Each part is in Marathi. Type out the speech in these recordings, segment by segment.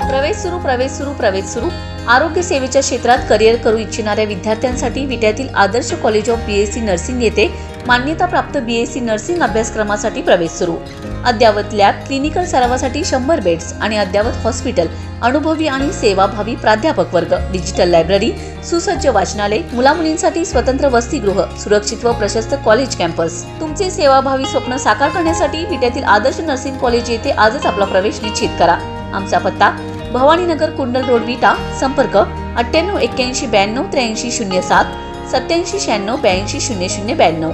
प्रवेश सुरू आरोग्य सेवेच्या क्षेत्रात करिअर करू इच्छिणाऱ्या विद्यार्थ्यांसाठी विट्यातील आदर्श कॉलेज ऑफ बीएससी नर्सिंग येथे मान्यताप्राप्त बीएससी नर्सिंग अभ्यासक्रमासाठी प्रवेश सुरू। अद्ययावत लॅब, क्लिनिकल सरावासाठी 100 बेड्स आणि अद्ययावत हॉस्पिटल, अनुभवी आणि सेवाभावी प्राध्यापक वर्ग, डिजिटल लायब्ररी, सुसज्ज वाचनालय, मुलामुलींसाठी स्वतंत्र वसतिगृह, सुरक्षित व प्रशस्त कॉलेज कॅम्पस। तुमचे सेवाभावी स्वप्न साकार करण्यासाठी विट्यातील आदर्श नर्सिंग कॉलेज येथे आजच आपला प्रवेश निश्चित करा। आमचा पत्ता भवानीनगर, कुंडल रोड, विटा। संपर्क 98 81 92 83 07 87 96 82 00 92।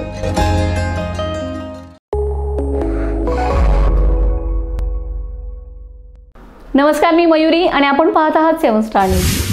नमस्कार, मी मयुरी आणि आपण पाहत आहात 7 स्टार न्यूज।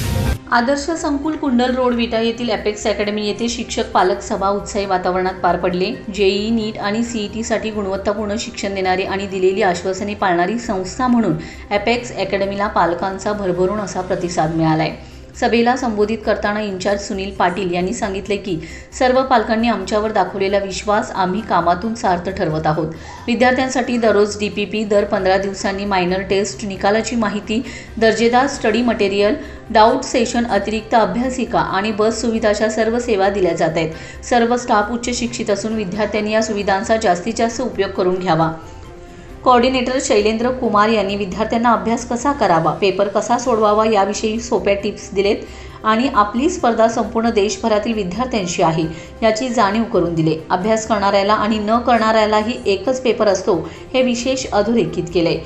आदर्श संकुल, कुंडल रोड, विटा येथील एपेक्स अकॅडमी येथे शिक्षक पालक सभा उत्साही वातावरणात पार पडले। जेईई, नीट आणि सीईटी साठी गुणवत्तापूर्ण शिक्षण देणारी आणि दिलेली आश्वासने पाळणारी संस्था म्हणून एपेक्स अकॅडमीला पालकांचा भरभरून असा प्रतिसाद मिळालाय। सभेला संबोधित करताना इंचार्ज सुनील पाटील यांनी सांगितले की सर्व पालकांनी आमच्यावर दाखवलेला विश्वास आम्ही कामातून सार्थ ठरवत आहोत। विद्यार्थ्यांसाठी दररोज डीपीपी, दर 15 दिवसांनी मायनर टेस्ट, निकालाची माहिती, दर्जेदार स्टडी मटेरियल, डाऊट सेशन, अतिरिक्त अभ्यासिका आणि बस सुविधाच्या सर्व सेवा दिल्या जात आहेत। सर्व स्टाफ उच्च शिक्षित असून विद्यार्थ्यांनी या सुविधांचा जास्तीत जास्त उपयोग करून घ्यावा। कोऑर्डिनेटर शैलेंद्र कुमार यांनी विद्यार्थ्यांना अभ्यास कसा करावा, पेपर कसा सोडवावा याविषयी सोप्या टिप्स दिलेत आणि आपली स्पर्धा संपूर्ण देशभरातील विद्यार्थ्यांशी आहे याची जाणीव करून दिले। अभ्यास करणाऱ्याला आणि न करणाऱ्यालाही एकच पेपर असतो हे विशेष अधोरेखित केले।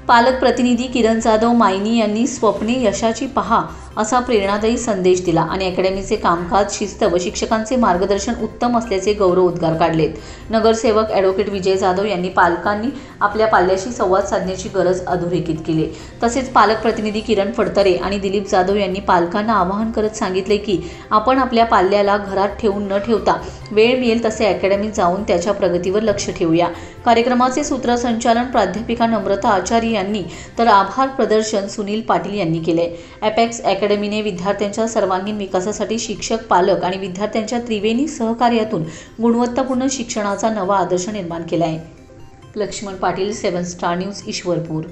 पालक प्रतिनिधी किरण जाधव मायनी यांनी स्वप्ने यशाची पहा असा प्रेरणादायी संदेश दिला आणि अकॅडमीचे कामकाज, शिस्त व शिक्षकांचे मार्गदर्शन उत्तम असल्याचे गौरवोद्गार काढलेत। नगरसेवक ॲडव्होकेट विजय जाधव यांनी पालकांनी आपल्या पाल्याशी संवाद साधण्याची गरज अधोरेखित केली। तसेच पालक प्रतिनिधी किरण फडतरे आणि दिलीप जाधव यांनी पालकांना आवाहन करत सांगितले की आपण आपल्या पाल्याला घरात ठेवून न ठेवता वेळ मिळेल तसे अकॅडमीत जाऊन त्याच्या प्रगतीवर लक्ष ठेवूया। कार्यक्रमाचे सूत्रसंचालन प्राध्यापिका नम्रता आचार्य यांनी तर आभार प्रदर्शन सुनील पाटील यांनी केले। एपेक्स अकॅडमीने विद्यार्थ्यांच्या सर्वांगीण विकासासाठी शिक्षक, पालक आणि विद्यार्थ्यांच्या त्रिवेणी सहकार्यातून गुणवत्तापूर्ण शिक्षणाचा नवा आदर्श निर्माण केला आहे। Laxman Patil, 7 star news, Ishwarpur.